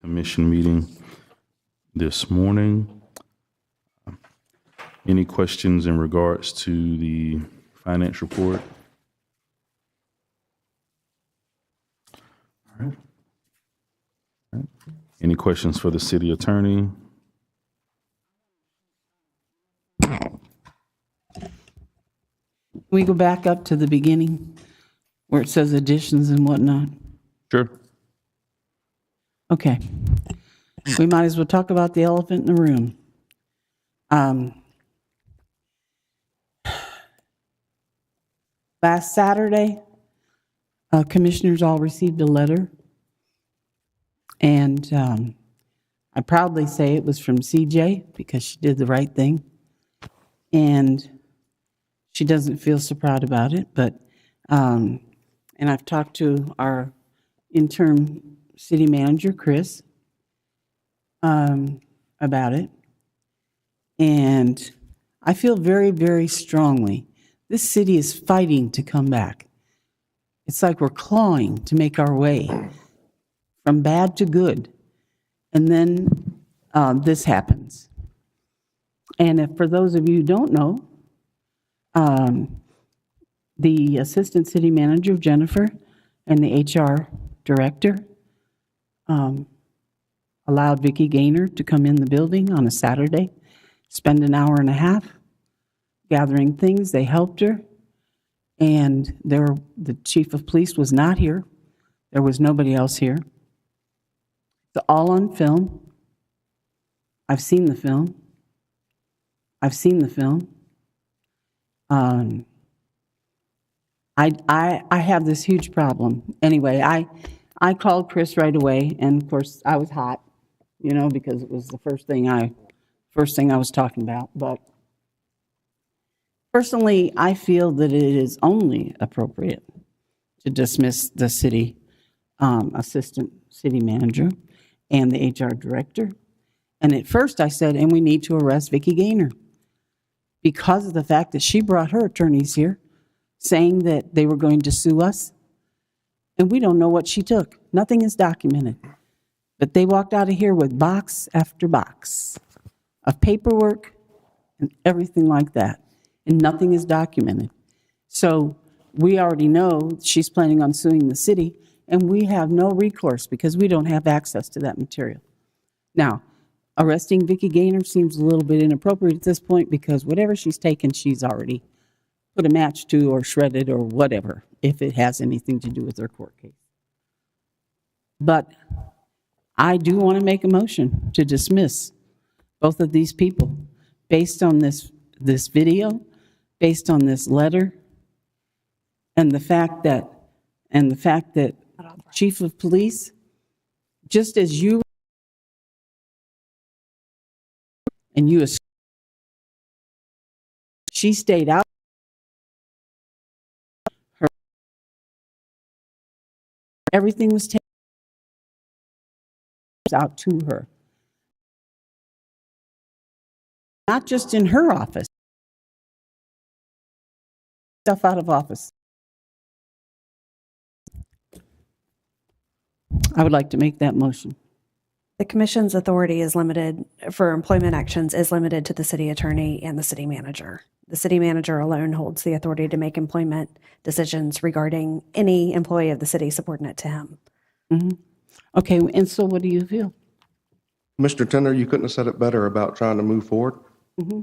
Commission meeting this morning. Any questions in regards to the finance report? All right. All right. Any questions for the city attorney? We go back up to the beginning where it says additions and whatnot. Sure. Okay. We might as well talk about the elephant in the room. Last Saturday, commissioners all received a letter, and I proudly say it was from CJ because she did the right thing, and she doesn't feel so proud about it, but, and I've talked to our interim city manager, Chris, about it, and I feel very, very strongly this city is fighting to come back. It's like we're clawing to make our way from bad to good, and then this happens. And if for those of you who don't know, the assistant city manager, Jennifer, and the HR director allowed Vicki Gaynor to come in the building on a Saturday, spend an hour and a half gathering things. They helped her, and the chief of police was not here. There was nobody else here. It's all on film. I've seen the film. I've seen the film. I have this huge problem. Anyway, I called Chris right away, and of course I was hot, because it was the first thing I was talking about. But personally, I feel that it is only appropriate to dismiss the city assistant city manager and the HR director. And at first I said, and we need to arrest Vicki Gaynor because of the fact that she brought her attorneys here saying that they were going to sue us. And we don't know what she took. Nothing is documented. But they walked out of here with box after box of paperwork and everything like that. And nothing is documented. So we already know she's planning on suing the city, and we have no recourse because we don't have access to that material. Now, arresting Vicki Gaynor seems a little bit inappropriate at this point because whatever she's taken, she's already put a match to or shredded or whatever, if it has anything to do with her court case. But I do want to make a motion to dismiss both of these people based on this video, based on this letter, and the fact that chief of police, just as you and you, she stayed out. Everything was taken out to her. Not just in her office. Stuff out of office. I would like to make that motion. The commission's authority is limited for employment actions is limited to the city attorney and the city manager. The city manager alone holds the authority to make employment decisions regarding any employee of the city subordinate to him. Mm-hmm. Okay, and so what do you feel? Mr. Tender, you couldn't have said it better about trying to move forward. Mm-hmm.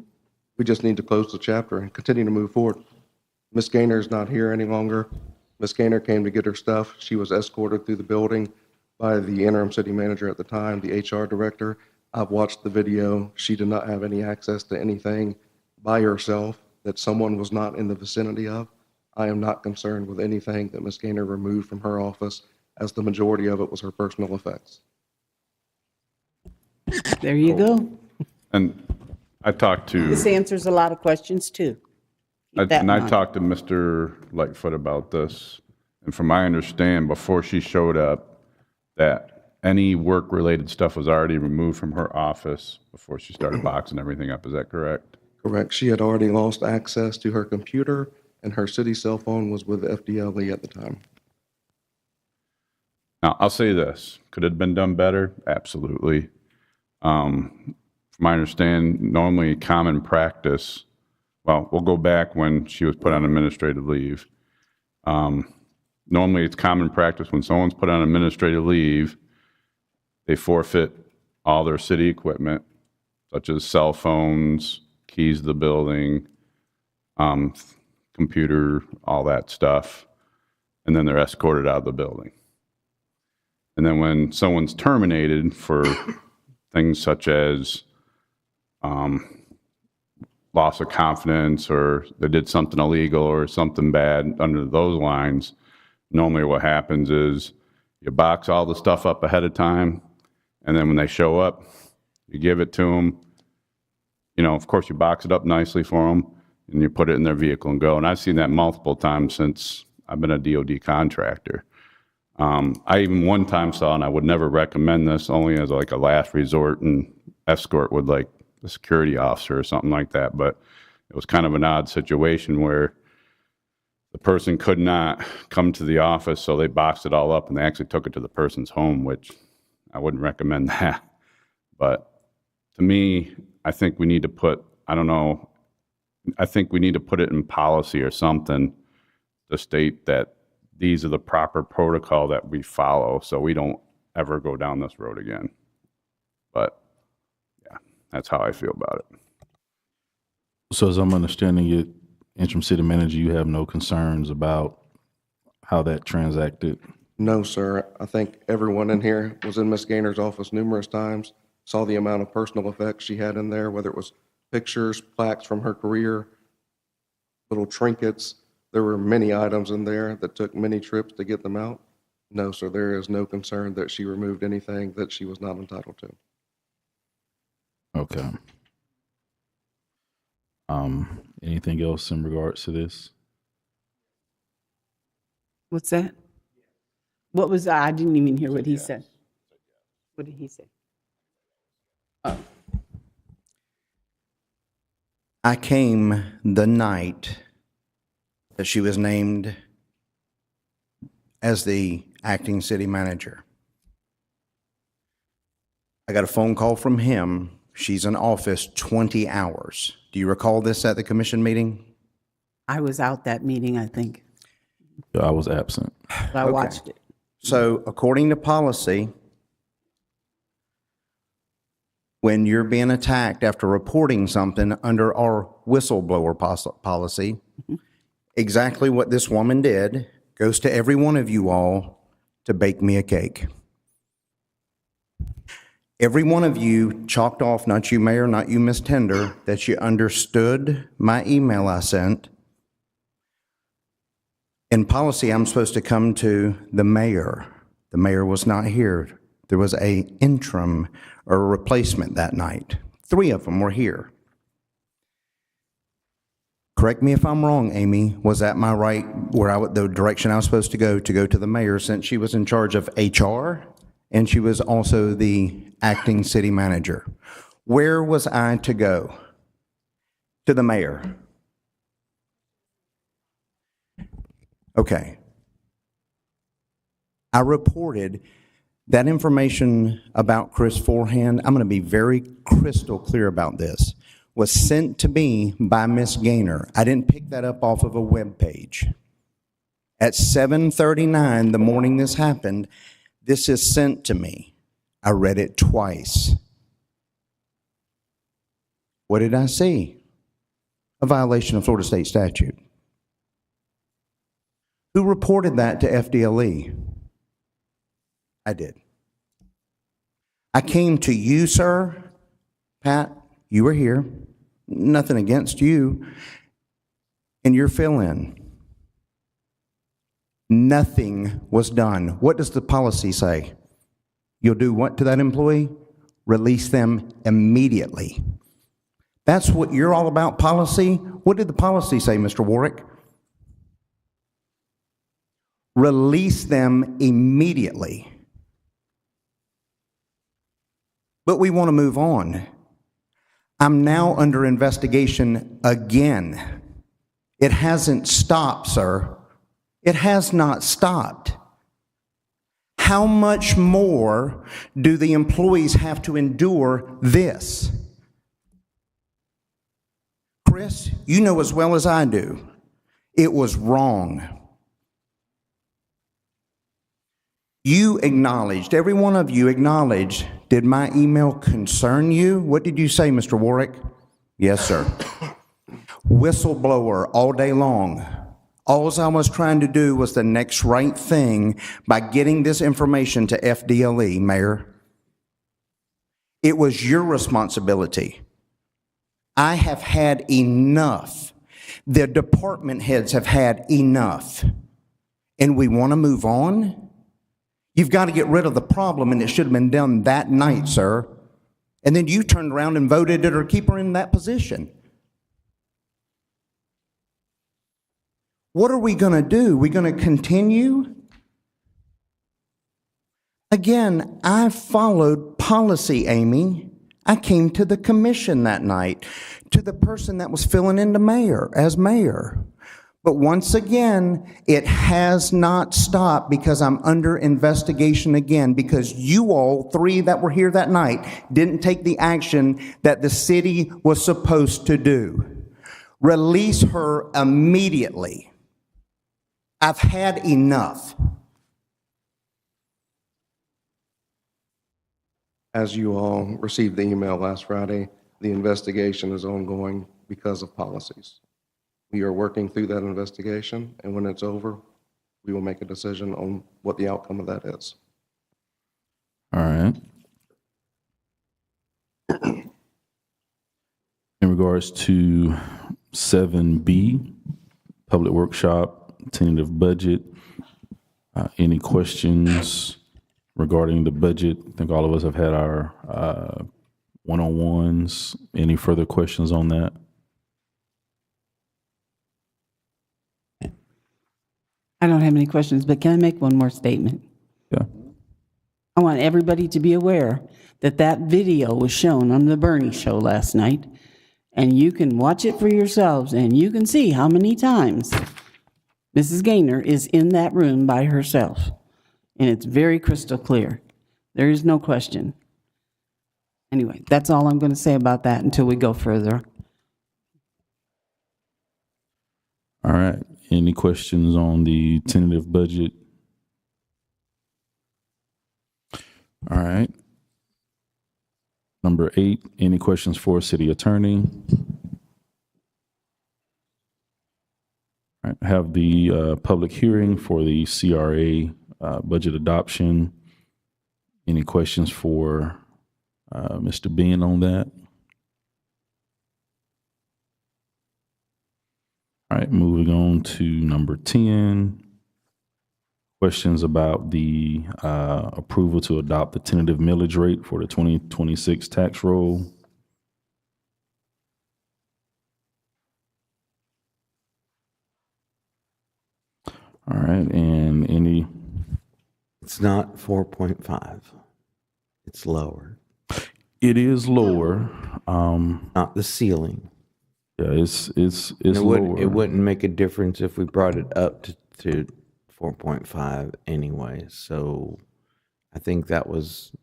We just need to close the chapter and continue to move forward. Ms. Gaynor is not here any longer. Ms. Gaynor came to get her stuff. She was escorted through the building by the interim city manager at the time, the HR director. I've watched the video. She did not have any access to anything by herself that someone was not in the vicinity of. I am not concerned with anything that Ms. Gaynor removed from her office, as the majority of it was her personal effects. There you go. And I talked to... This answers a lot of questions, too. I talked to Mr. Lightfoot about this, and from my understanding, before she showed up, that any work-related stuff was already removed from her office before she started boxing everything up. Is that correct? Correct. She had already lost access to her computer, and her city cell phone was with the FDLE at the time. Now, I'll say this, could it have been done better? Absolutely. From my understanding, normally common practice, well, we'll go back when she was put on administrative leave. Normally, it's common practice when someone's put on administrative leave, they forfeit all their city equipment, such as cell phones, keys to the building, computer, all that stuff, and then they're escorted out of the building. And then when someone's terminated for things such as loss of confidence, or they did something illegal or something bad under those lines, normally what happens is you box all the stuff up ahead of time, and then when they show up, you give it to them. You know, of course, you box it up nicely for them, and you put it in their vehicle and go. And I've seen that multiple times since I've been a DOD contractor. I even one time saw, and I would never recommend this, only as like a last resort and escort with like a security officer or something like that, but it was kind of an odd situation where the person could not come to the office, so they boxed it all up and they actually took it to the person's home, which I wouldn't recommend that. But to me, I think we need to put, I don't know, I think we need to put it in policy or something to state that these are the proper protocol that we follow so we don't ever go down this road again. But yeah, that's how I feel about it. So as I'm understanding it, interim city manager, you have no concerns about how that transacted? No, sir. I think everyone in here was in Ms. Gaynor's office numerous times, saw the amount of personal effects she had in there, whether it was pictures, plaques from her career, little trinkets. There were many items in there that took many trips to get them out. No, sir, there is no concern that she removed anything that she was not entitled to. Okay. Anything else in regards to this? What's that? What was, I didn't even hear what he said. What did he say? Oh, I came the night that she was named as the acting city manager. I got a phone call from him. She's in office 20 hours. Do you recall this at the commission meeting? I was out that meeting, I think. I was absent. But I watched it. So according to policy, when you're being attacked after reporting something under our whistleblower policy, exactly what this woman did goes to every one of you all to bake me a cake. Every one of you chalked off, not you, Mayor, not you, Miss Tender, that you understood my email I sent. In policy, I'm supposed to come to the mayor. The mayor was not here. There was an interim or a replacement that night. 3 of them were here. Correct me if I'm wrong, Amy. Was that my right, the direction I was supposed to go to the mayor, since she was in charge of HR and she was also the acting city manager? Where was I to go? To the mayor. Okay. I reported that information about Chris Forehand. I'm going to be very crystal clear about this. Was sent to me by Miss Gaynor. I didn't pick that up off of a web page. At 7:39 the morning this happened, this is sent to me. I read it twice. What did I see? A violation of Florida state statute. Who reported that to FDLE? I did. I came to you, sir. Pat, you were here. Nothing against you. And your fill-in. Nothing was done. What does the policy say? You'll do what to that employee? Release them immediately. That's what you're all about, policy? What did the policy say, Mr. Warwick? Release them immediately. But we want to move on. I'm now under investigation again. It hasn't stopped, sir. It has not stopped. How much more do the employees have to endure this? Chris, you know as well as I do, it was wrong. You acknowledged, every one of you acknowledged, did my email concern you? What did you say, Mr. Warwick? Yes, sir. Whistleblower all day long. All I was trying to do was the next right thing by getting this information to FDLE, Mayor. It was your responsibility. I have had enough. The department heads have had enough. And we want to move on? You've got to get rid of the problem, and it should have been done that night, sir. And then you turned around and voted it or keep her in that position. What are we going to do? We going to continue? Again, I followed policy, Amy. I came to the commission that night, to the person that was filling in as mayor. But once again, it has not stopped because I'm under investigation again because you all, 3 that were here that night, didn't take the action that the city was supposed to do. Release her immediately. I've had enough. As you all received the email last Friday, the investigation is ongoing because of policies. We are working through that investigation, and when it's over, we will make a decision on what the outcome of that is. All right. In regards to 7B, public workshop, tentative budget, any questions regarding the budget? I think all of us have had our one-on-ones. Any further questions on that? I don't have any questions, but can I make one more statement? Yeah. I want everybody to be aware that that video was shown on the Bernie show last night, and you can watch it for yourselves, and you can see how many times Mrs. Gaynor is in that room by herself, and it's very crystal clear. There is no question. Anyway, that's all I'm going to say about that until we go further. All right. Any questions on the tentative budget? All right. Number 8, any questions for city attorney? All right. Have the public hearing for the CRA budget adoption. Any questions for Mr. Bean on that? All right, moving on to number 10. Questions about the approval to adopt the tentative millage rate for the 2026 tax roll. All right, and any? It's not 4.5. It's lower. It is lower. Not the ceiling. Yeah, it's It lower. wouldn't make a difference if we brought it up to 4.5 anyway. So I think that was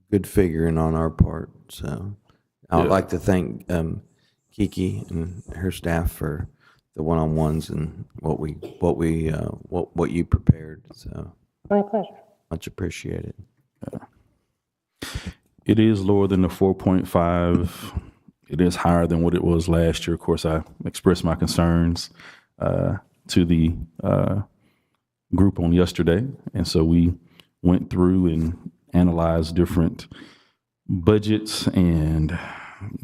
good figuring on our part. So I would like to thank Kiki and her staff for the one-on-ones and what you prepared. So My pleasure. much appreciated. It is lower than the 4.5. It is higher than what it was last year. Of course, I expressed my concerns to the group on yesterday. And so we went through and analyzed different budgets and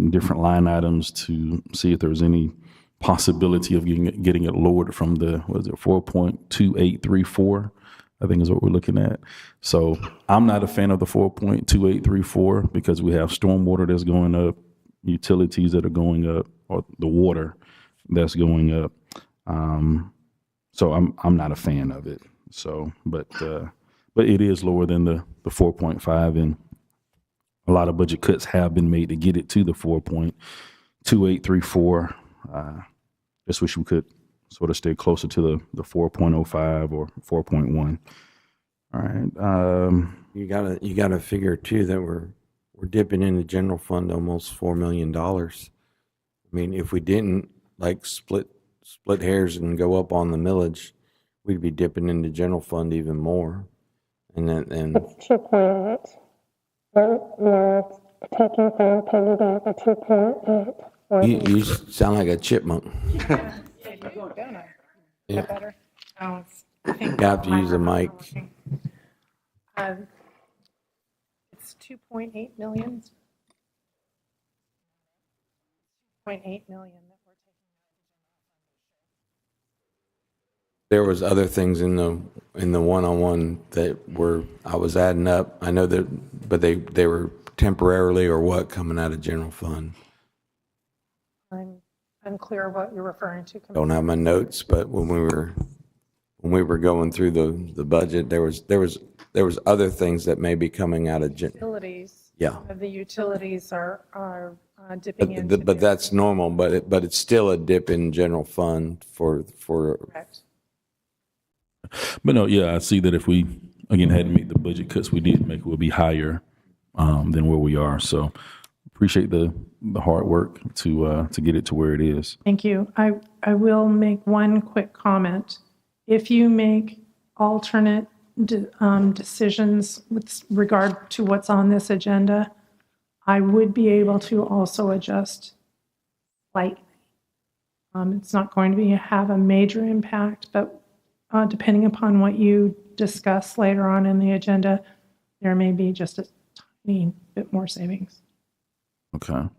different line items to see if there was any possibility of getting it lowered from the, 4.2834, I think is what we're looking at. So I'm not a fan of the 4.2834 because we have stormwater that's going up, utilities that are going up, or the water that's going up. So I'm not a fan of it. So, but it is lower than the 4.5, and a lot of budget cuts have been made to get it to the 4.2834. Just wish we could sort of stay closer to the 4.05 or 4.1. All right. You gotta figure too that we're dipping into general fund almost $4 million. I mean, if we didn't like split hairs and go up on the millage, we'd be dipping into general fund even more. And then, It's 2.8. We're taking from piggyback at 2.8. you sound like a chipmunk. Yeah. Better? Oh, I think You have to use a mic. It's 2.8 million. 2.8 million that we're taking. There was other things in the one-on-one that I was adding up. I know that, but they were temporarily or what coming out of general fund. I'm unclear what you're referring to. Don't have my notes, but when we were going through the budget, there was other things that may be coming out of Utilities. yeah. The utilities are dipping into. But that's normal. But it's still a dip in general fund for. Correct. But no, yeah, I see that if we, again, had to make the budget cuts we did make, we'll be higher than where we are. So appreciate the hard work to get it to where it is. Thank you. I will make one quick comment. If you make alternate decisions with regard to what's on this agenda, I would be able to also adjust slightly. It's not going to have a major impact, but depending upon what you discuss later on in the agenda, there may be just a tiny bit more savings. Okay. All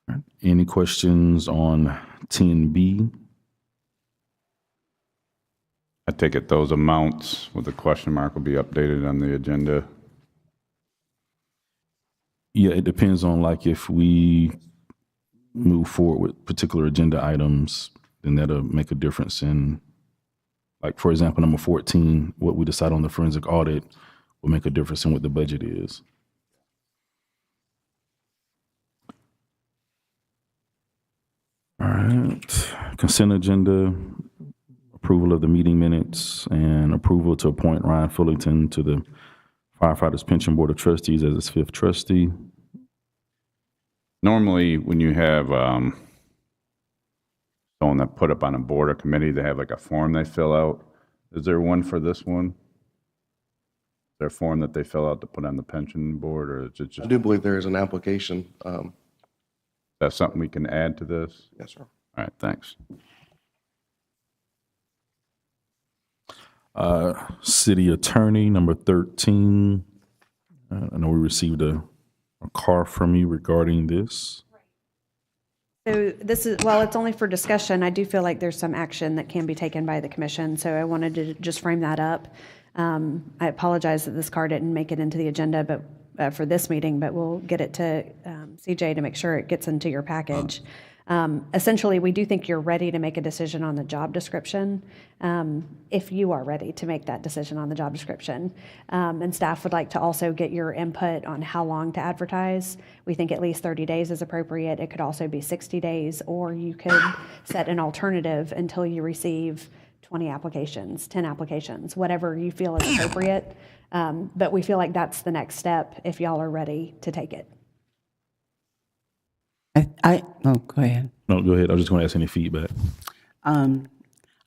right. Any questions on 10B? I take it those amounts with the question mark will be updated on the agenda. Yeah, it depends on like if we move forward with particular agenda items, then that'll make a difference in, like, for example, number 14, what we decide on the forensic audit will make a difference in what the budget is. All right, consent agenda, approval of the meeting minutes and approval to appoint Ryan Fullington to the Firefighters Pension Board of Trustees as its fifth trustee. Normally, when you have someone that put up on a board or committee, they have like a form they fill out. Is there one for this one? Is there a form that they fill out to put on the pension board, or is it I just, do believe there is an application. that's something we can add to this? Yes, sir. All right, thanks. City attorney, number 13. I know we received a call from you regarding this. So this is, while it's only for discussion, I do feel like there's some action that can be taken by the commission. So I wanted to just frame that up. I apologize that this card didn't make it into the agenda, but for this meeting, but we'll get it to CJ to make sure it gets into your package. Essentially, we do think you're ready to make a decision on the job description, if you are ready to make that decision on the job description. And staff would like to also get your input on how long to advertise. We think at least 30 days is appropriate. It could also be 60 days, or you could set an alternative until you receive 20 applications, 10 applications, whatever you feel is appropriate. But we feel like that's the next step if y'all are ready to take it. Go ahead. No, go ahead. I was just going to ask any feedback.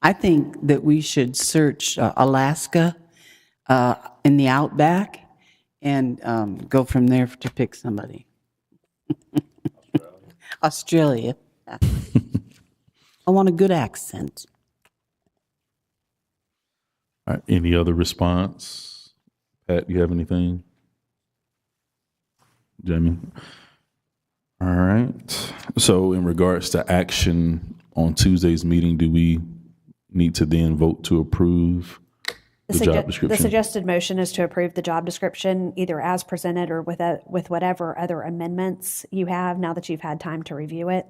I think that we should search Alaska in the outback and go from there to pick somebody. Australia. I want a good accent. All right, any other response? Pat, you have anything? Jamie? All right. So in regards to action on Tuesday's meeting, do we need to then vote to approve the job description? The suggested motion is to approve the job description either as presented or with whatever other amendments you have now that you've had time to review it,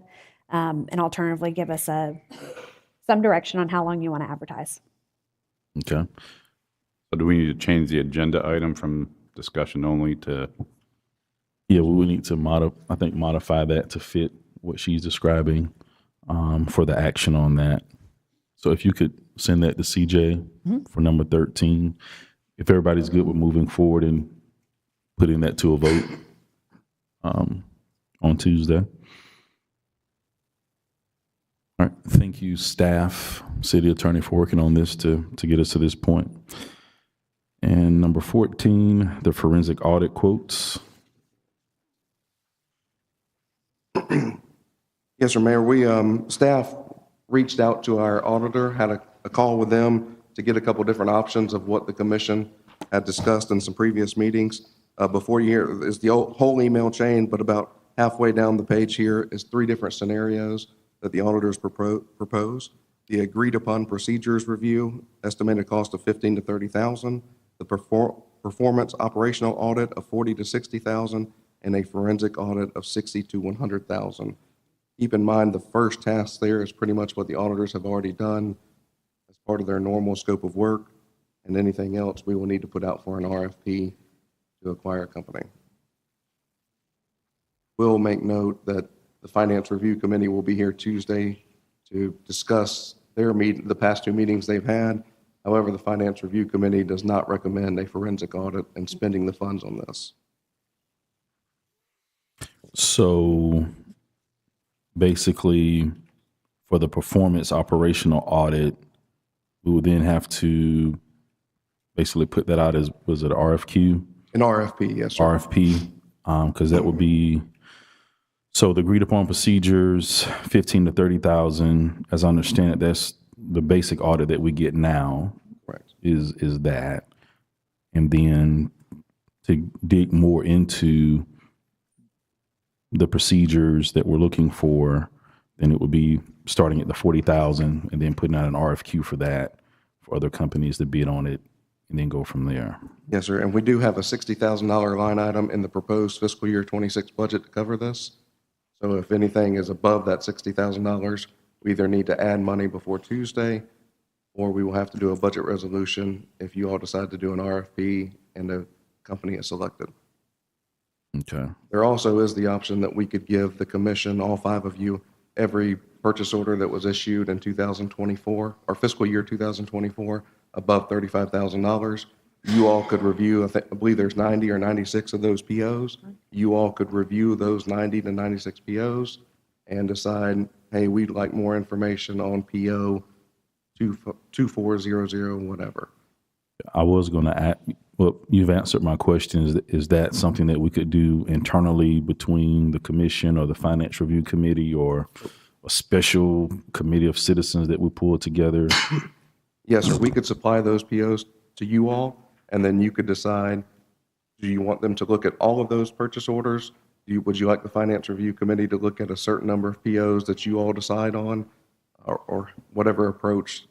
and alternatively give us some direction on how long you want to advertise. Okay. So do we need to change the agenda item from discussion only to? Yeah, we would need to modify that to fit what she's describing for the action on that. So if you could send that to CJ for number 13, if everybody's good with moving forward and putting that to a vote on Tuesday. All right. Thank you, staff, city attorney, for working on this to get us to this point. And number 14, the forensic audit quotes. Yes, sir, Mayor. We, staff reached out to our auditor, had a call with them to get a couple different options of what the commission had discussed in some previous meetings. Before you hear is the whole email chain, but about halfway down the page here is 3 different scenarios that the auditors propose. The agreed upon procedures review, estimated cost of $15,000 to $30,000. The performance operational audit of $40,000 to $60,000, and a forensic audit of $60,000 to $100,000. Keep in mind the first task there is pretty much what the auditors have already done as part of their normal scope of work, and anything else we will need to put out for an RFP to acquire a company. We'll make note that the Finance Review Committee will be here Tuesday to discuss the past 2 meetings they've had. However, the Finance Review Committee does not recommend a forensic audit and spending the funds on this. So basically, for the performance operational audit, we would then have to basically put that out as, was it an RFQ? An RFP, yes, sir. RFP, because that would be, so the agreed upon procedures, 15 to 30,000. As I understand it, that's the basic audit that we get now. Right. Is that, and then to dig more into the procedures that we're looking for, then it would be starting at the 40,000 and then putting out an RFQ for that for other companies to bid on it and then go from there. Yes, sir. And we do have a $60,000 line item in the proposed fiscal year 26 budget to cover this. So if anything is above that $60,000, we either need to add money before Tuesday, or we will have to do a budget resolution if you all decide to do an RFP and a company is selected. Okay. There also is the option that we could give the commission, all 5 of you, every purchase order that was issued in 2024, or fiscal year 2024, above $35,000. You all could review, I believe there's 90 or 96 of those POs. You all could review those 90 to 96 POs and decide, hey, we'd like more information on PO 2400, whatever. I was going to ask, well, you've answered my question. Is that something that we could do internally between the commission or the Finance Review Committee, or a special committee of citizens that we pull together? Yes, sir. We could supply those POs to you all, and then you could decide, do you want them to look at all of those purchase orders? Would you like the Finance Review Committee to look at a certain number of POs that you all decide on, or whatever approach?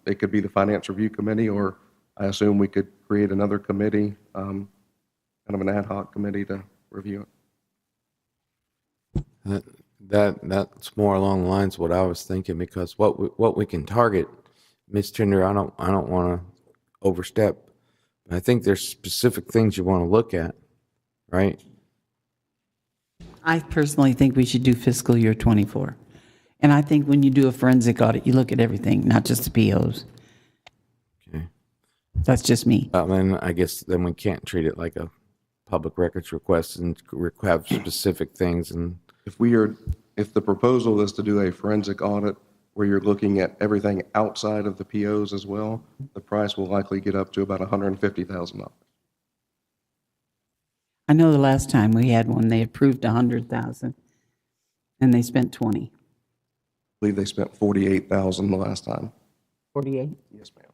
It could be the Finance Review Committee, or I assume we could create another committee, kind of an ad hoc committee to review it. That's more along the lines of what I was thinking, because what we can target, Ms. Tinder, I don't want to overstep. I think there's specific things you want to look at, right? I personally think we should do fiscal year 24. And I think when you do a forensic audit, you look at everything, not just the POs. Okay. That's just me. Then I guess then we can't treat it like a public records request and have specific things. And if the proposal is to do a forensic audit where you're looking at everything outside of the POs as well, the price will likely get up to about $150,000. I know the last time we had one, they approved 100,000 and they spent 20. I believe they spent $48,000 the last time. 48? Yes, ma'am.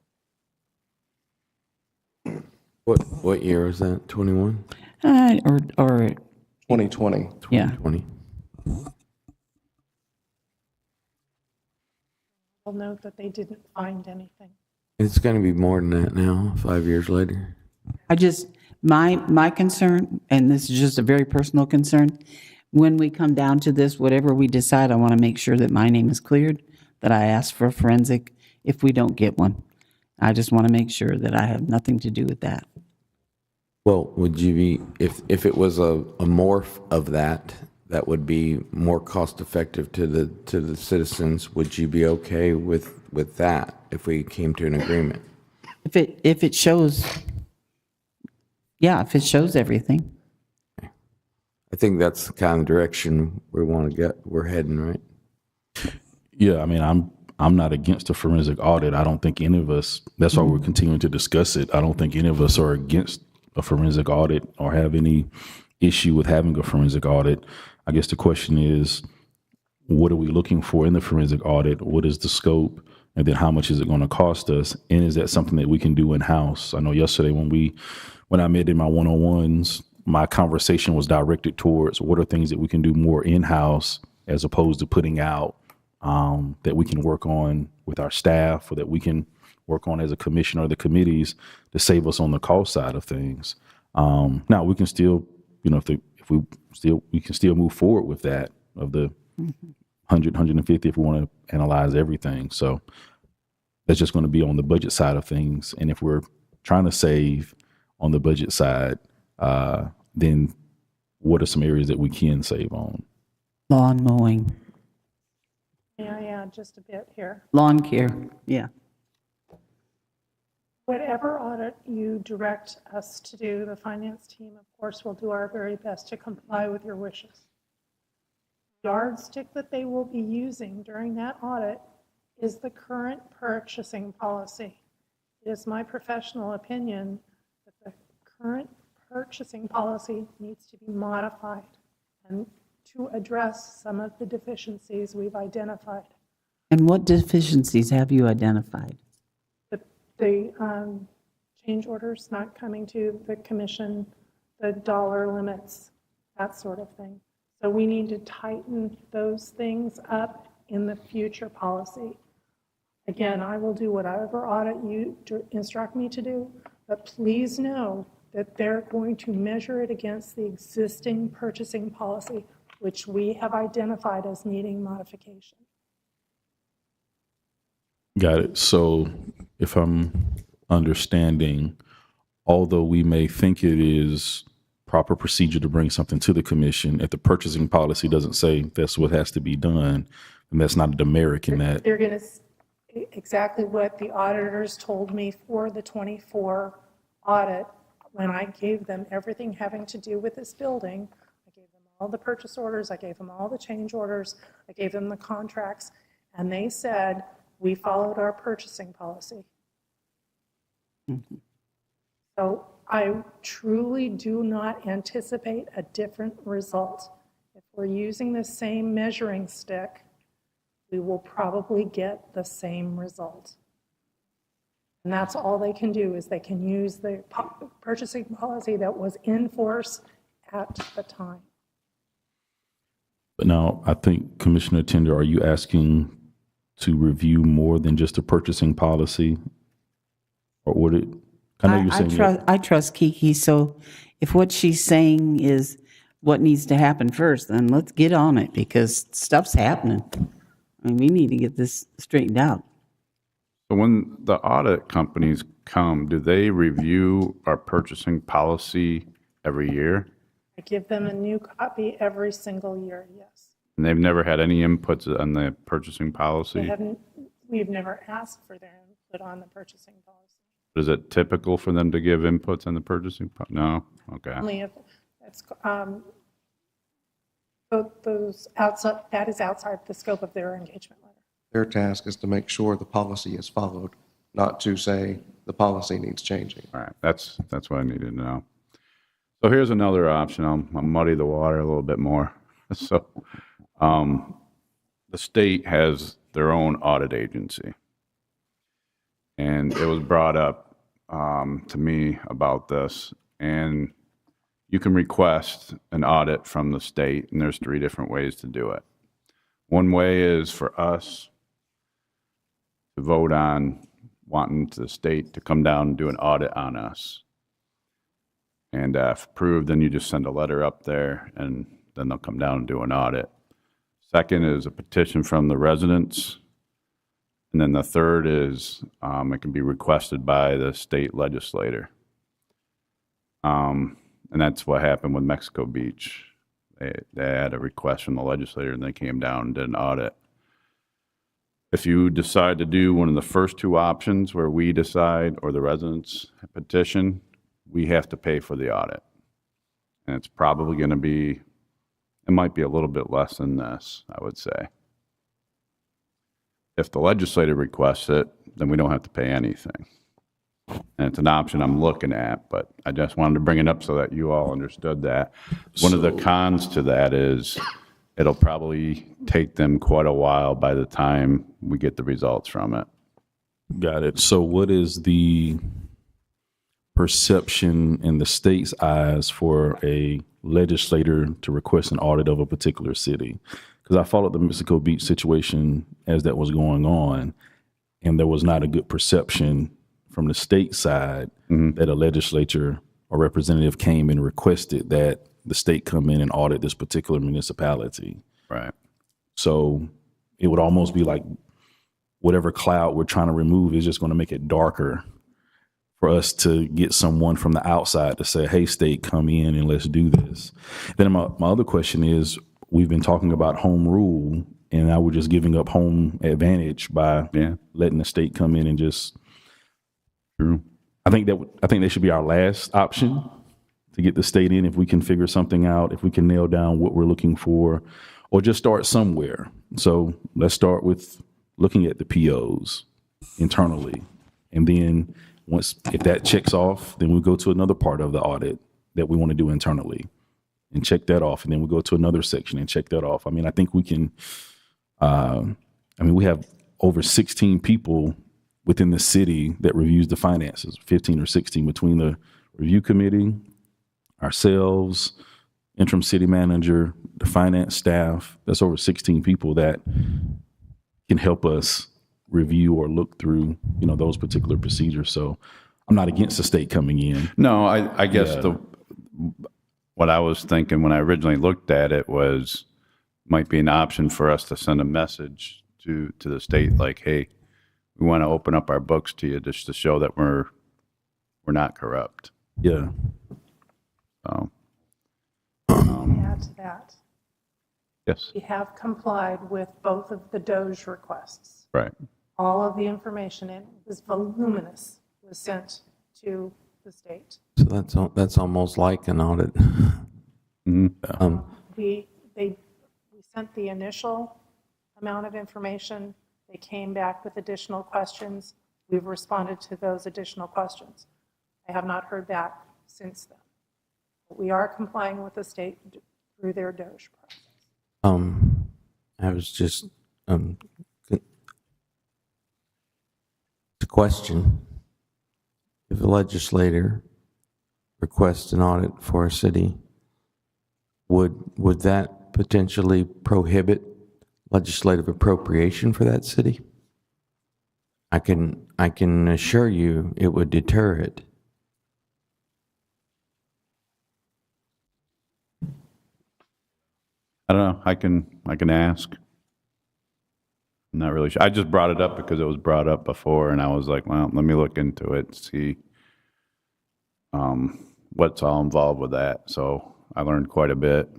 what year was that? 21? Or 2020. yeah. 20. I'll note that they didn't find anything. It's going to be more than that now, 5 years later. I just, my concern, and this is just a very personal concern, when we come down to this, whatever we decide, I want to make sure that my name is cleared, that I ask for a forensic if we don't get one. I just want to make sure that I have nothing to do with that. Well, would you be, if it was a morph of that that would be more cost effective to the citizens, would you be okay with that if we came to an agreement? If it shows, yeah, if it shows everything. I think that's the kind of direction we're heading, right? Yeah, I mean, I'm not against a forensic audit. I don't think any of us, that's why we're continuing to discuss it. I don't think any of us are against a forensic audit or have any issue with having a forensic audit. I guess the question is, what are we looking for in the forensic audit? What is the scope? And then how much is it going to cost us? And is that something that we can do in-house? I know yesterday when I met in my one-on-ones, my conversation was directed towards what are things that we can do more in-house as opposed to putting out, that we can work on with our staff or that we can work on as a commission or the committees to save us on the cost side of things. Now we can still, we can still move forward with that of the 100, 150 if we want to analyze everything. So that's just going to be on the budget side of things. And if we're trying to save on the budget side, then what are some areas that we can save on? Lawn mowing, May I add just a bit here? lawn care, yeah. Whatever audit you direct us to do, the finance team, of course, will do our very best to comply with your wishes. The yardstick that they will be using during that audit is the current purchasing policy. It is my professional opinion that the current purchasing policy needs to be modified and to address some of the deficiencies we've identified. And what deficiencies have you identified? The change orders not coming to the commission, the dollar limits, that sort of thing. So we need to tighten those things up in the future policy. Again, I will do whatever audit you instruct me to do, but please know that they're going to measure it against the existing purchasing policy, which we have identified as needing modification. Got it. So if I'm understanding, although we may think it is proper procedure to bring something to the commission, if the purchasing policy doesn't say that's what has to be done, then that's not a demerit in that. They're going to, exactly what the auditors told me for the 24 audit, when I gave them everything having to do with this building. I gave them all the purchase orders, I gave them all the change orders, I gave them the contracts, and they said, we followed our purchasing policy. Mm-hmm. So I truly do not anticipate a different result. If we're using the same measuring stick, we will probably get the same result. And that's all they can do, is they can use the purchasing policy that was in force at the time. But now I think Commissioner Tender, are you asking to review more than just a purchasing policy? Or would it, I know you're saying. I trust Kiki, so if what she's saying is what needs to happen first, then let's get on it, because stuff's happening. I mean, we need to get this straightened out. So when the audit companies come, do they review our purchasing policy every year? I give them a new copy every single year, yes. And they've never had any inputs on the purchasing policy? We've never asked for their input on the purchasing policy. Is it typical for them to give inputs on the purchasing? No? Okay. Only if it's, those outside, that is outside the scope of their engagement letter. Their task is to make sure the policy is followed, not to say the policy needs changing. All right, that's what I needed to know. So here's another option. I'll muddy the water a little bit more. So the state has their own audit agency. And it was brought up to me about this. And you can request an audit from the state, and there's 3 different ways to do it. One way is for us to vote on wanting the state to come down and do an audit on us. And if approved, then you just send a letter up there, and then they'll come down and do an audit. Second is a petition from the residents. And then the third is it can be requested by the state legislator. And that's what happened with Mexico Beach. They had a request from the legislator, and they came down and did an audit. If you decide to do one of the first two options where we decide, or the residents petition, we have to pay for the audit. And it's probably going to be, it might be a little bit less than this, I would say. If the legislator requests it, then we don't have to pay anything. And it's an option I'm looking at, but I just wanted to bring it up so that you all understood that. One of the cons to that is it'll probably take them quite a while by the time we get the results from it. Got it. So what is the perception in the state's eyes for a legislator to request an audit of a particular city? Because I followed the Mexico Beach situation as that was going on, and there was not a good perception from the state side that a legislature or representative came and requested that the state come in and audit this particular municipality. Right. So it would almost be like whatever cloud we're trying to remove is just going to make it darker for us to get someone from the outside to say, hey, state, come in and let's do this. Then my other question is, we've been talking about home rule, and now we're just giving up home advantage by letting the state come in and just. True. I think that should be our last option, to get the state in if we can figure something out, if we can nail down what we're looking for, or just start somewhere. So let's start with looking at the POs internally. And then if that checks off, then we go to another part of the audit that we want to do internally and check that off. And then we go to another section and check that off. I mean, I think we can, we have over 16 people within the city that reviews the finances, 15 or 16 between the review committee, ourselves, interim city manager, the finance staff. That's over 16 people that can help us review or look through, those particular procedures. So I'm not against the state coming in. No, I guess what I was thinking when I originally looked at it was might be an option for us to send a message to the state like, hey, we want to open up our books to you just to show that we're not corrupt. Yeah. So, Add to that, yes. we have complied with both of the Doge requests. Right. All of the information, and it was voluminous, was sent to the state. So that's almost like an audit. We sent the initial amount of information. They came back with additional questions. We've responded to those additional questions. I have not heard back since then. But we are complying with the state through their Doge process. I was just the question: if a legislator requests an audit for a city, would that potentially prohibit legislative appropriation for that city? I can assure you it would deter it. I don't know. I can ask. I'm not really sure. I just brought it up because it was brought up before, and I was like, well, let me look into it, see what's all involved with that. So I learned quite a bit.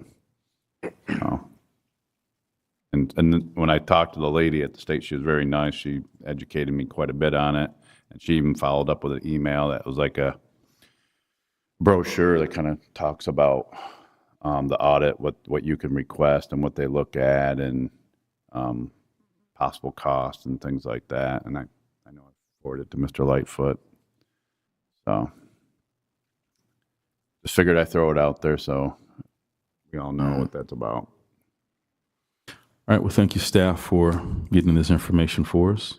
And when I talked to the lady at the state, she was very nice. She educated me quite a bit on it. And she even followed up with an email that was like a brochure that kind of talks about the audit, what you can request and what they look at, and possible costs and things like that. And I know I forwarded it to Mr. Lightfoot. So just figured I'd throw it out there so we all know what that's about. All right. Well, thank you, staff, for getting this information for us.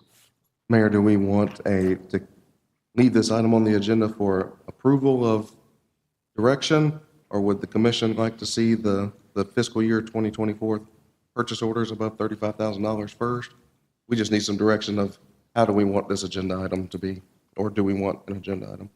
Mayor, do we want to leave this item on the agenda for approval of direction, or would the commission like to see the fiscal year 2024 purchase orders above $35,000 first? We just need some direction of how do we want this agenda item to be, or do we want an agenda item?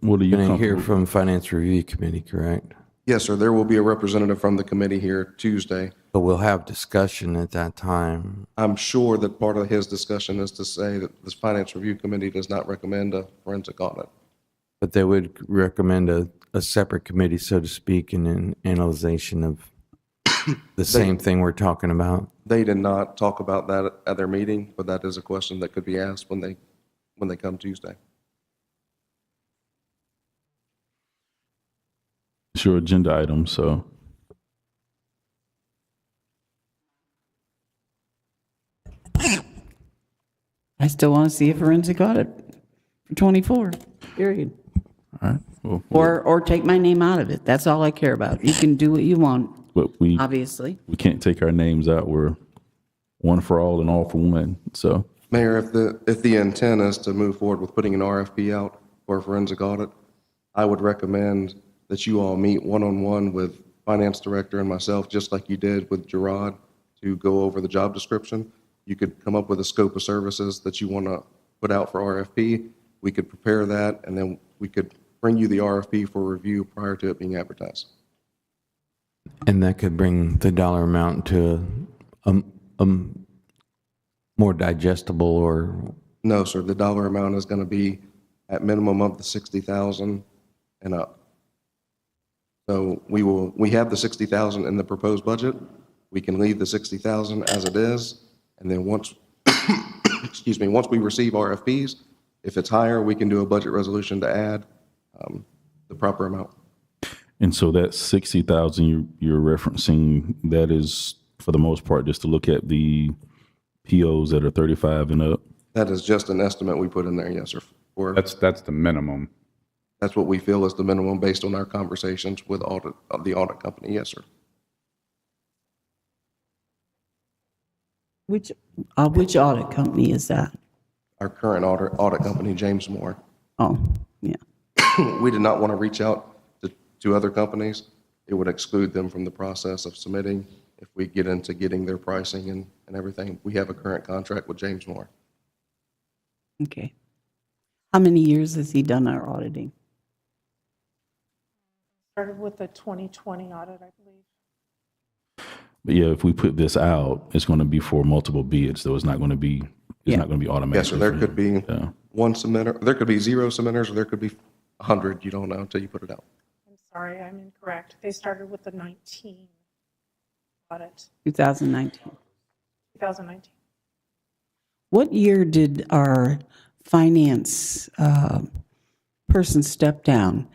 What are you You're going to hear comfortable- from Finance Review Committee, correct? Yes, sir. There will be a representative from the committee here Tuesday. But we'll have discussion at that time. I'm sure that part of his discussion is to say that this Finance Review Committee does not recommend a forensic audit. But they would recommend a a separate committee, so to speak, and an analyzation of the same thing we're talking about? They did not talk about that at their meeting, but that is a question that could be asked when they come Tuesday. It's your agenda item, so. I still want to see a forensic audit for 24, period. All right. Well, Or take my name out of it. That's all I care about. You can do what you want, but we obviously. can't take our names out. We're one for all and all for one. So Mayor, if the intent is to move forward with putting an RFP out for a forensic audit, I would recommend that you all meet one-on-one with finance director and myself, just like you did with Gerard, to go over the job description. You could come up with a scope of services that you want to put out for RFP. We could prepare that, and then we could bring you the RFP for review prior to it being advertised. And that could bring the dollar amount to a more digestible or... No, sir, the dollar amount is going to be at minimum of the $60,000 and up. So we have the $60,000 in the proposed budget. We can leave the $60,000 as it is, and then once, excuse me, once we receive RFPs, if it's higher, we can do a budget resolution to add the proper amount. and so that 60,000 you're referencing, that is for the most part just to look at the POs that are 35 and up. That is just an estimate we put in there, yes, sir. That's the minimum. That's what we feel is the minimum based on our conversations with the audit company, yes, sir. Which audit company is that? Our current audit company, James Moore. Oh, yeah. We did not want to reach out to other companies. It would exclude them from the process of submitting if we get into getting their pricing and everything. We have a current contract with James Moore. Okay. How many years has he done our auditing? Started with the 2020 audit, I believe. But yeah, if we put this out, it's going to be for multiple bids, though. It's not going to be automatic. Yes, sir. There could be one submitter. There could be 0 submitters, or there could be 100. You don't know until you put it out. I'm sorry, I'm incorrect. They started with the 19 audit, 2019. 2019. What year did our finance person step down?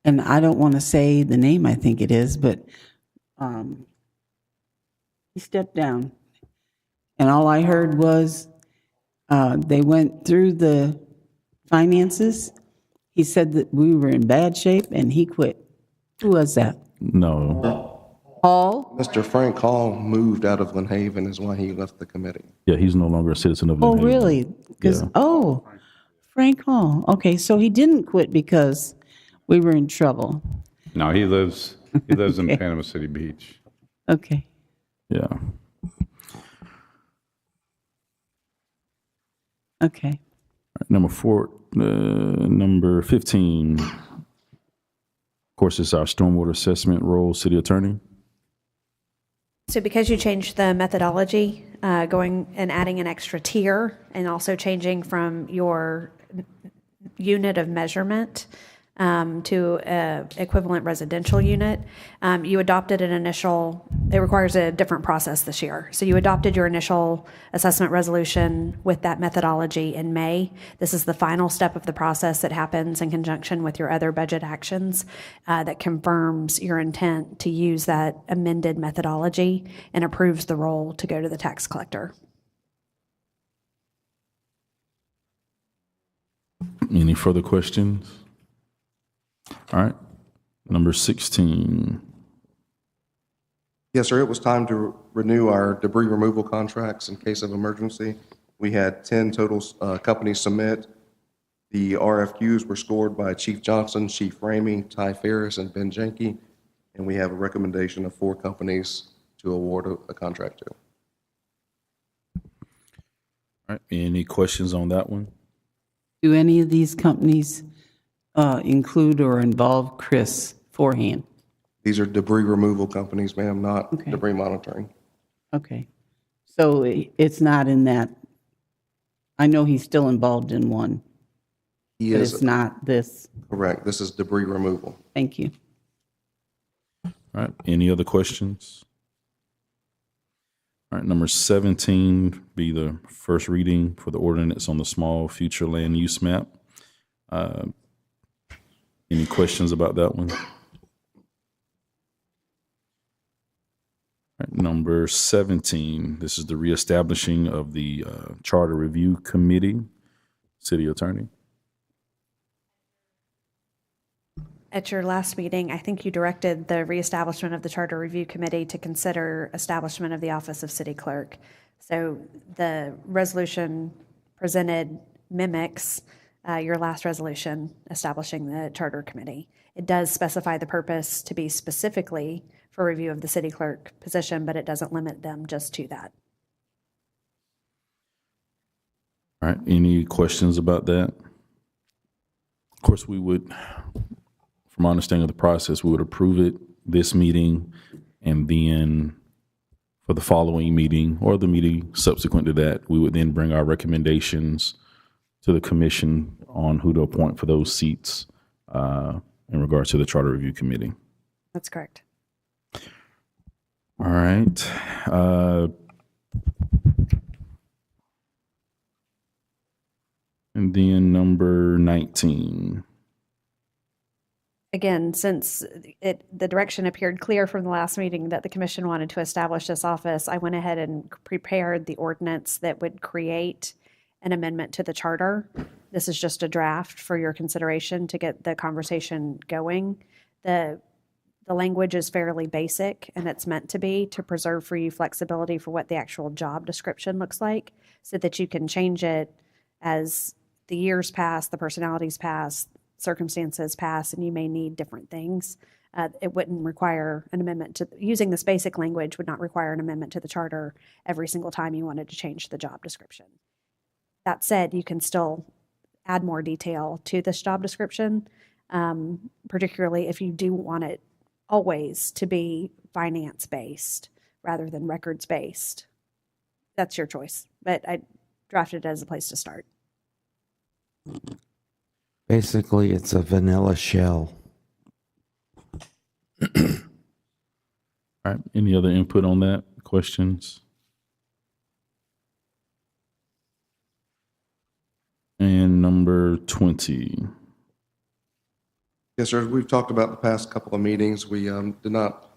And I don't want to say the name, I think it is, but he stepped down. And all I heard was they went through the finances. He said that we were in bad shape and he quit. Who was that? No. Hall? Mr. Frank Hall moved out of Lynn Haven is why he left the committee. Yeah, he's no longer a citizen of Oh, Lynn Haven. really? Because, Yeah. Frank Hall. Okay, so he didn't quit because we were in trouble. No, he lives in Panama City Beach. Okay. Yeah. Okay. Number 15. Of course, it's our stormwater assessment role, city attorney. So because you changed the methodology, going and adding an extra tier and also changing from your unit of measurement to equivalent residential unit, you adopted it requires a different process this year. So you adopted your initial assessment resolution with that methodology in May. This is the final step of the process that happens in conjunction with your other budget actions that confirms your intent to use that amended methodology and approves the role to go to the tax collector. Any further questions? All right. Number 16. Yes, sir. It was time to renew our debris removal contracts in case of emergency. We had 10 total companies submit. The RFQs were scored by Chief Johnson, Chief Ramey, Ty Ferris, and Ben Jenke, and we have a recommendation of 4 companies to award a contract to. All right. Any questions on that one? Do any of these companies include or involve Chris Forehand? These are debris removal companies, ma'am, not debris monitoring. Okay. So it's not in that. I know he's still involved in one. He But is it's not this. correct. This is debris removal. Thank you. All right, any other questions? All right, number 17 be the first reading for the ordinance on the small future land use map. Any questions about that one? All right, number 17, this is the reestablishing of the Charter Review Committee. City Attorney. At your last meeting, I think you directed the reestablishment of the Charter Review Committee to consider establishment of the Office of City Clerk. So the resolution presented mimics your last resolution establishing the Charter Committee. It does specify the purpose to be specifically for review of the city clerk position, but it doesn't limit them just to that. All right, any questions about that? Of course, we would, from my understanding of the process, we would approve it this meeting, and then for the following meeting or the meeting subsequent to that, we would then bring our recommendations to the commission on who to appoint for those seats in regards to the Charter Review Committee. That's correct. All right. And then number 19. Again, since the direction appeared clear from the last meeting that the commission wanted to establish this office, I went ahead and prepared the ordinance that would create an amendment to the charter. This is just a draft for your consideration to get the conversation going. The language is fairly basic, and it's meant to be to preserve for you flexibility for what the actual job description looks like, so that you can change it as the years pass, the personalities pass, circumstances pass, and you may need different things. It wouldn't require an amendment to, using this basic language would not require an amendment to the charter every single time you wanted to change the job description. That said, you can still add more detail to this job description, particularly if you do want it always to be finance-based rather than records-based. That's your choice, but I drafted it as a place to start. Basically, it's a vanilla shell. All right. Any other input on that? Questions? And number 20. Yes, sir. We've talked about the past couple of meetings. We did not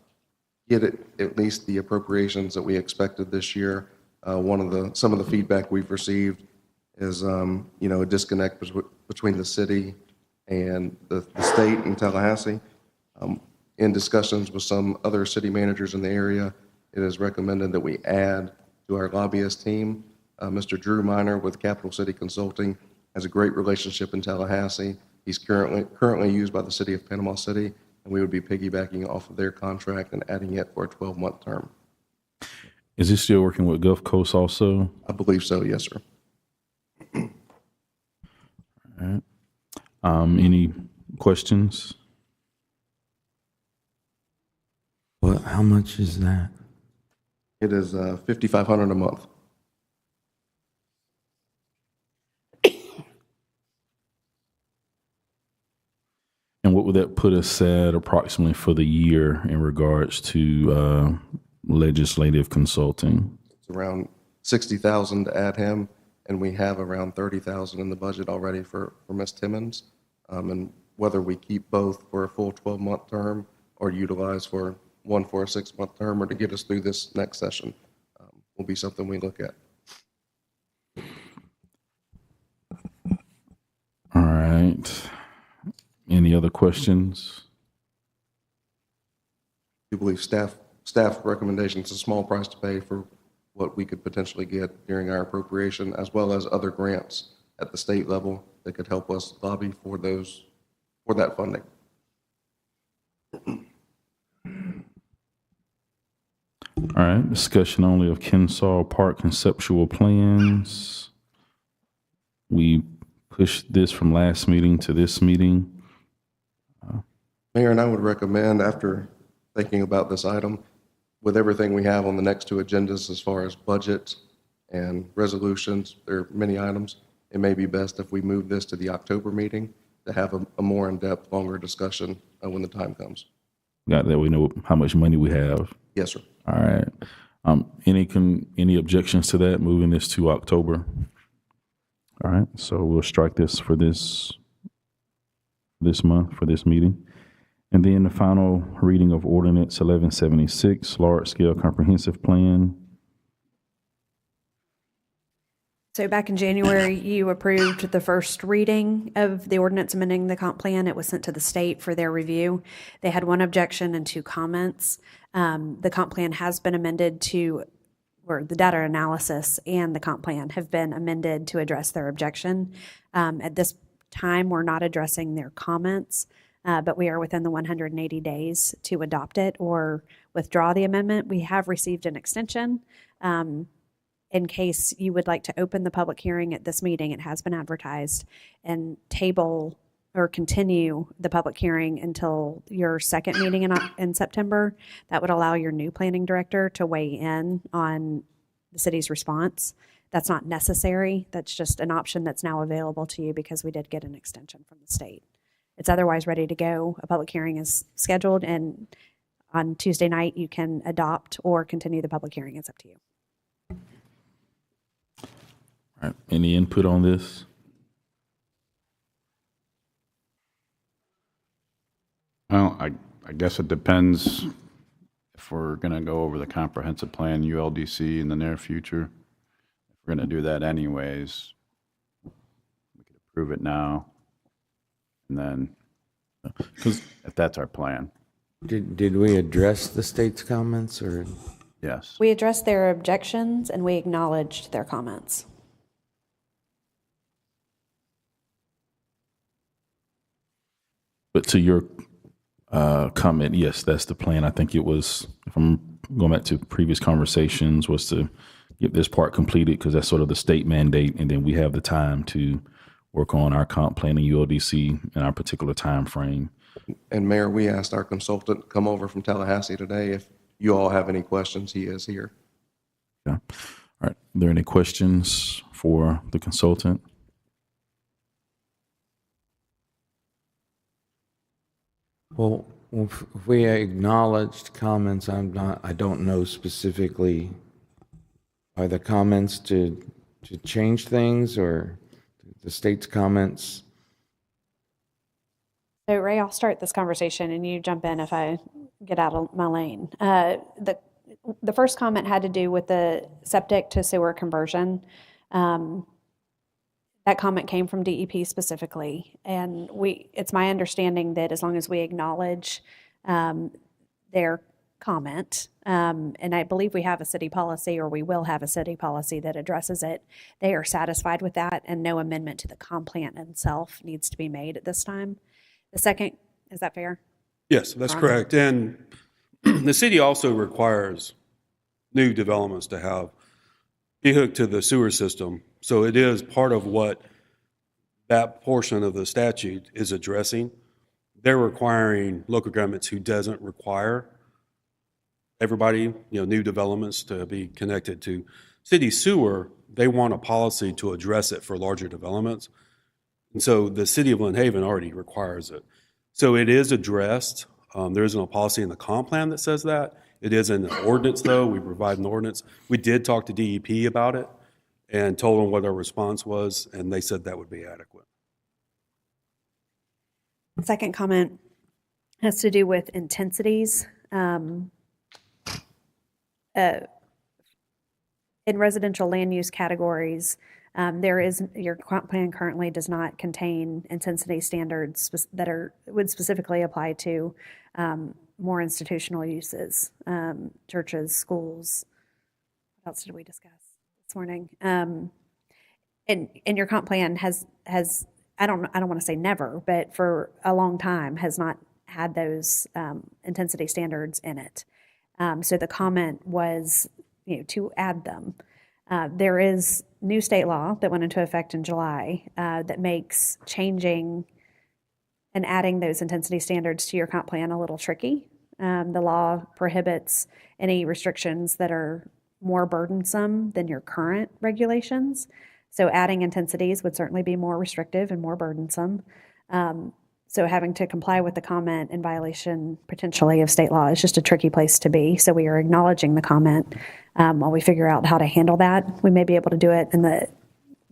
get at least the appropriations that we expected this year. Some of the feedback we've received is a disconnect between the city and the state in Tallahassee. In discussions with some other city managers in the area, it is recommended that we add to our lobbyist team. Mr. Drew Miner with Capital City Consulting has a great relationship in Tallahassee. He's currently used by the city of Panama City, and we would be piggybacking off of their contract and adding it for a 12-month term. Is he still working with Gulf Coast also? I believe so, yes, sir. All right. Any questions? What? How much is that? It is $5,500 a month. And what would that put us at approximately for the year in regards to legislative consulting? It's around $60,000 to add him, and we have around $30,000 in the budget already for Ms. Timmons. And whether we keep both for a full 12-month term or utilize one for a 6-month term or to get us through this next session will be something we look at. All right. Any other questions? We believe staff recommendation is a small price to pay for what we could potentially get during our appropriation, as well as other grants at the state level that could help us lobby for that funding. All right. Discussion only of Kensaw Park conceptual plans. We pushed this from last meeting to this meeting. Mayor, and I would recommend, after thinking about this item, with everything we have on the next two agendas as far as budget and resolutions, there are many items, it may be best if we move this to the October meeting to have a more in-depth, longer discussion when the time comes. Got that? We know how much money we have. Yes, sir. All right. Any objections to that, moving this to October? All right, so we'll strike this for this month, for this meeting. And then the final reading of ordinance 1176, large-scale comprehensive plan. So back in January, you approved the first reading of the ordinance amending the comp plan. It was sent to the state for their review. They had one objection and 2 comments. The comp plan has been amended or the data analysis and the comp plan have been amended to address their objection. At this time, we're not addressing their comments, but we are within the 180 days to adopt it or withdraw the amendment. We have received an extension. In case you would like to open the public hearing at this meeting, it has been advertised, and table or continue the public hearing until your second meeting in September. That would allow your new planning director to weigh in on the city's response. That's not necessary. That's just an option that's now available to you because we did get an extension from the state. It's otherwise ready to go. A public hearing is scheduled, and on Tuesday night you can adopt or continue the public hearing. It's up to you. All right, any input on this? Well, I guess it depends if we're going to go over the comprehensive plan, ULDC, in the near future. If we're going to do that anyways, we could approve it now, and then, if that's our plan, Did we address the state's comments, or? yes. We addressed their objections and we acknowledged their comments. But to your comment, yes, that's the plan. I think it was, if I'm going back to previous conversations, was to get this part completed because that's sort of the state mandate, and then we have the time to work on our comp plan and ULDC in our particular time frame. And Mayor, we asked our consultant to come over from Tallahassee today. If you all have any questions, he is here. Okay. All right. Are there any questions for the consultant? Well, if we acknowledged comments, I don't know specifically, are the comments to change things or the state's comments? So Ray, I'll start this conversation and you jump in if I get out of my lane. The first comment had to do with the septic to sewer conversion. That comment came from DEP specifically, and it's my understanding that as long as we acknowledge their comment, and I believe we have a city policy, or we will have a city policy that addresses it, they are satisfied with that, and no amendment to the comp plan itself needs to be made at this time. The second, is that fair? Yes, that's correct. And the city also requires new developments to be hooked to the sewer system. So it is part of what that portion of the statute is addressing. They're requiring local governments who doesn't require everybody, new developments to be connected to city sewer. They want a policy to address it for larger developments. And so the city of Lynn Haven already requires it. So it is addressed. There isn't a policy in the comp plan that says that. It is in the ordinance, though. We provide an ordinance. We did talk to DEP about it and told them what our response was, and they said that would be adequate. The second comment has to do with intensities. In residential land use categories, your comp plan currently does not contain intensity standards that would specifically apply to more institutional uses, churches, schools. What else did we discuss this morning? And your comp plan has I don't want to say never, but for a long time has not had those intensity standards in it. So the comment was, to add them. There is new state law that went into effect in July that makes changing and adding those intensity standards to your comp plan a little tricky. The law prohibits any restrictions that are more burdensome than your current regulations. So adding intensities would certainly be more restrictive and more burdensome. So having to comply with the comment in violation potentially of state law is just a tricky place to be. So we are acknowledging the comment. While we figure out how to handle that, we may be able to do it to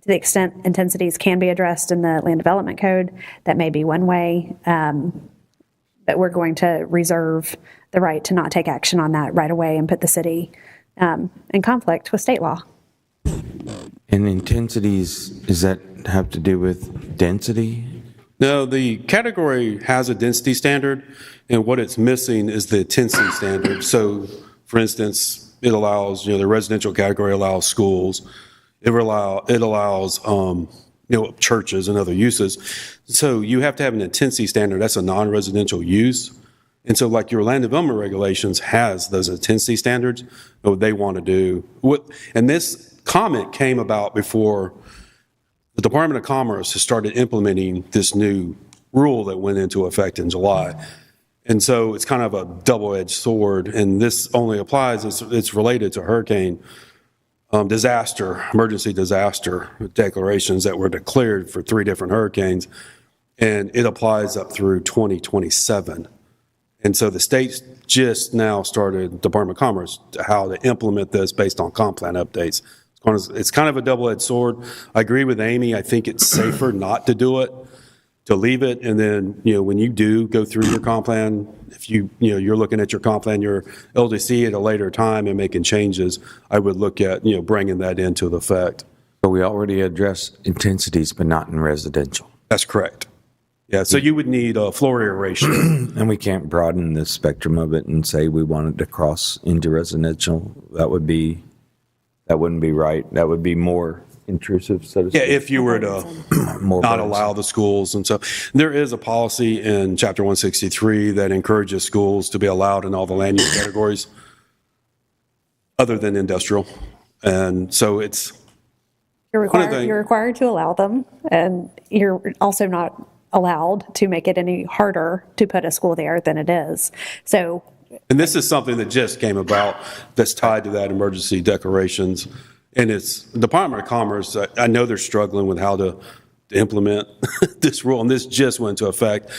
the extent intensities can be addressed in the land development code. That may be one way. But we're going to reserve the right to not take action on that right away and put the city in conflict with state law. And intensities, does that have to do with density? No, the category has a density standard, and what it's missing is the intensity standard. So, for instance, it allows, the residential category allows schools. It allows, churches and other uses. So you have to have an intensity standard. That's a non-residential use. And so like your land development regulations has those intensity standards, what they want to do. And this comment came about before the Department of Commerce has started implementing this new rule that went into effect in July. And so it's kind of a double-edged sword, and this only applies, it's related to hurricane emergency disaster declarations that were declared for 3 different hurricanes, and it applies up through 2027. And so the state's just now started, Department of Commerce, how to implement this based on comp plan updates. It's kind of a double-edged sword. I agree with Amy. I think it's safer not to do it, to leave it, and then, when you do go through your comp plan, if you're looking at your comp plan, your LDC at a later time and making changes, I would look at, bringing that into the effect. But we already address intensities, but not in residential. That's correct. Yeah, so you would need a floor area ratio. And we can't broaden the spectrum of it and say we wanted to cross into residential. That wouldn't be right. That would be more intrusive, so to speak. Yeah, if you were to not allow the schools. And so there is a policy in Chapter 163 that encourages schools to be allowed in all the land use categories other than industrial. And so You're required to allow them, and you're also not allowed to make it any harder to put a school there than it is. So, and this is something that just came about that's tied to that emergency declarations. And it's the Department of Commerce. I know they're struggling with how to implement this rule, and this just went into effect.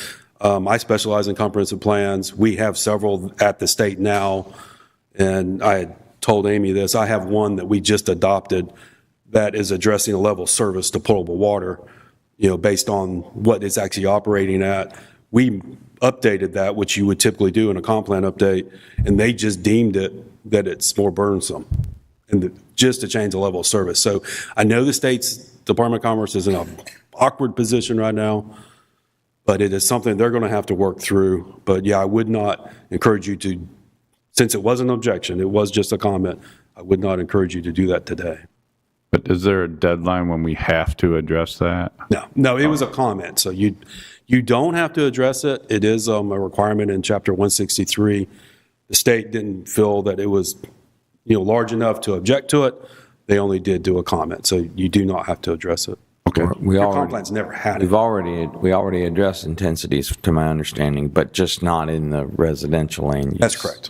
I specialize in comprehensive plans. We have several at the state now, and I had told Amy this. I have one that we just adopted that is addressing a level of service to potable water, based on what it's actually operating at. We updated that, which you would typically do in a comp plan update, and they just deemed it that it's more burdensome, and just to change the level of service. So I know the state's Department of Commerce is in an awkward position right now, but it is something they're going to have to work through. But yeah, I would not encourage you to, since it was an objection, it was just a comment, I would not encourage you to do that today. But is there a deadline when we have to address that? No, it was a comment. So you don't have to address it. It is a requirement in Chapter 163. The state didn't feel that it was large enough to object to it. They only did do a comment. So you do not have to address it. Okay. Your comp plan's never had it. We already addressed intensities, to my understanding, but just not in the residential land use. That's correct.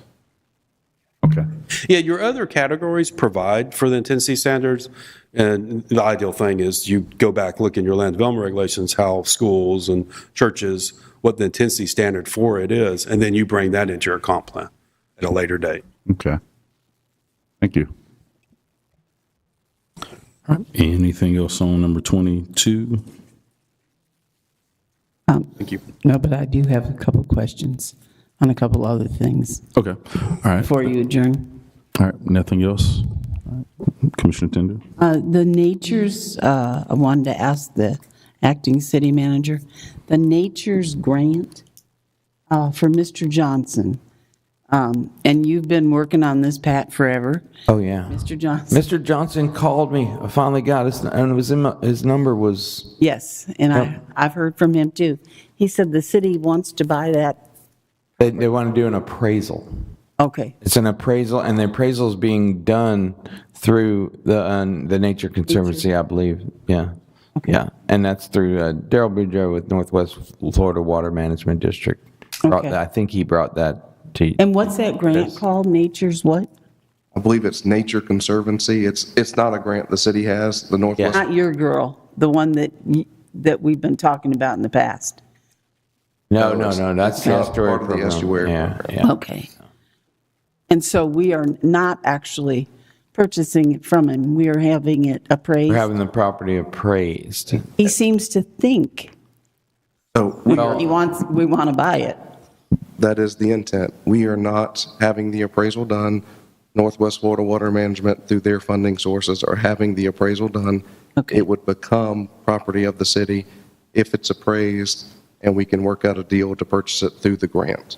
Okay. Yeah, your other categories provide for the intensity standards, and the ideal thing is you go back, look in your land development regulations, how schools and churches, what the intensity standard for it is, and then you bring that into your comp plan at a later date. Okay. Thank you. All right. Anything else on number 22? Thank you. No, but I do have a couple questions on a couple other things Okay. All right. before you adjourn. All right. Nothing else? All right. Commissioner Tender? The natures, I wanted to ask the acting city manager, the natures grant for Mr. Johnson. And you've been working on this, Pat, forever. Oh, yeah. Mr. Johnson. Mr. Johnson called me. I finally got it, and it was his number was... Yes, and I've heard from him too. He said the city wants to buy that. They want to do an appraisal. Okay. It's an appraisal, and the appraisal is being done through the Nature Conservancy, I believe. Yeah. Okay. Yeah, and that's through Darrell Boudreaux with Northwest Florida Water Management District. Okay. I think he brought that to you. And what's that grant called? Nature's what? I believe it's Nature Conservancy. It's not a grant the city has, the Northwest. Not your girl, the one that we've been talking about in the past. No, that's the not estuary part of the program. estuary Yeah, program. yeah. Okay. And so we are not actually purchasing it from him. We are having it appraised. We're having the property appraised. He seems to think So we want to buy it. that is the intent. We are not having the appraisal done. Northwest Florida Water Management, through their funding sources, are having the appraisal done. Okay. It would become property of the city if it's appraised, and we can work out a deal to purchase it through the grant.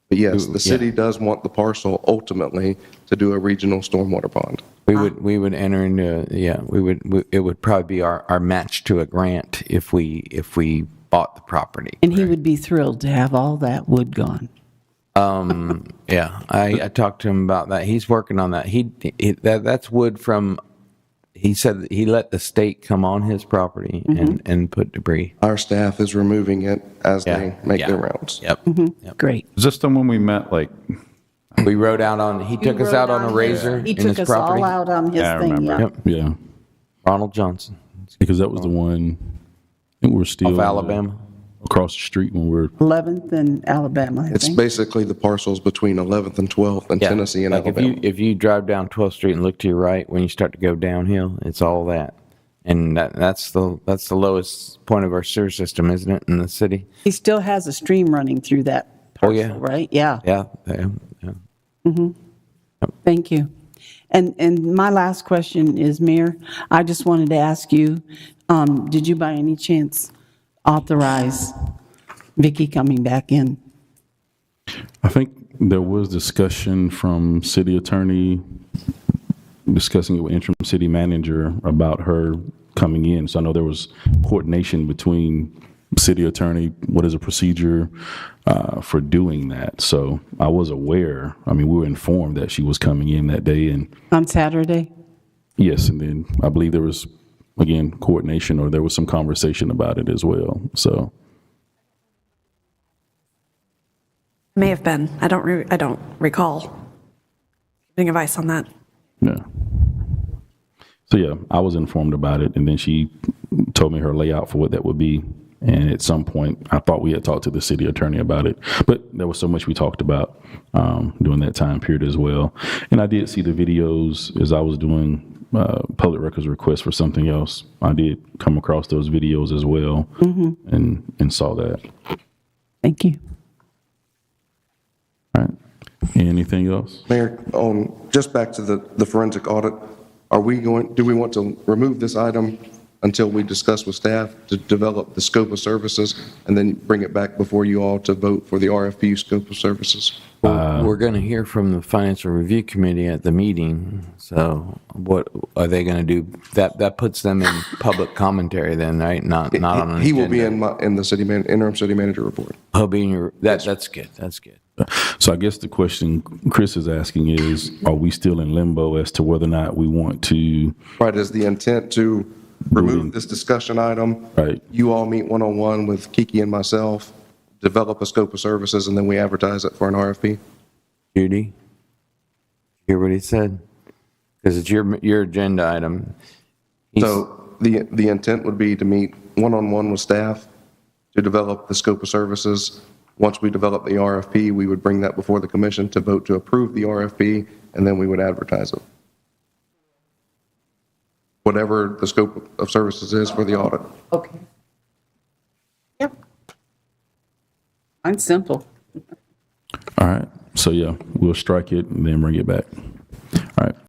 But yes, the city does want the parcel ultimately to do a regional stormwater pond. We would enter into, it would probably be our match to a grant if we bought the property. And he would be thrilled to have all that wood gone. Yeah, I talked to him about that. He's working on that. That's wood from, he said that he let the state come on his property and put debris. Our staff is removing it as they make Yeah. their rounds. Yep. Great. Is this the one we met, like, We rode out on, he took us out on a razor He in took his us property. all out on his Yeah, I thing. remember. Yeah. Yeah, Ronald Johnson because that was the one, I think we were still. of Alabama. Across the street when we're, 11th and Alabama, I It's think. basically the parcels between 11th and 12th and Yeah, Tennessee and like Alabama. if you drive down 12th Street and look to your right, when you start to go downhill, it's all that. And that's the lowest point of our sewer system, isn't it, in the city? He still has a stream running through that parcel, yeah. right? Yeah. Yeah. Thank you. And my last question is, Mayor, I just wanted to ask you, did you by any chance authorize Vicky coming back in? I think there was discussion from city attorney discussing it with interim city manager about her coming in. So I know there was coordination between city attorney, what is a procedure for doing that. So I was aware, I mean, we were informed that she was coming in that day, and On Saturday? yes, and then I believe there was, again, coordination, or there was some conversation about it as well. So May have been. I don't recall giving advice on that. yeah. So yeah, I was informed about it, and then she told me her layout for what that would be. And at some point, I thought we had talked to the city attorney about it, but there was so much we talked about during that time period as well. And I did see the videos as I was doing public records requests for something else. I did come across those videos as well, and saw that. Thank you. All right. Anything else? Mayor, just back to the forensic audit, do we want to remove this item until we discuss with staff to develop the scope of services and then bring it back before you all to vote for the RFP scope of services? We're going to hear from the Financial Review Committee at the meeting. So what are they going to do? That puts them in public commentary then, right? Not on an He will be agenda. in the interim city manager report. He'll be in your, that's good. That's good. So I guess the question Chris is asking is, are we still in limbo as to whether or not we want to? Right, is the intent to remove this discussion item? Right. You all meet one-on-one with Kiki and myself, develop a scope of services, and then we advertise it for an RFP? Judy, hear what he said? Because it's your agenda item. So the intent would be to meet one-on-one with staff to develop the scope of services. Once we develop the RFP, we would bring that before the commission to vote to approve the RFP, and then we would advertise it. Whatever the scope of services is for the audit. Okay. Yep. Mine's simple. All right. So yeah, we'll strike it and then bring it back. All right.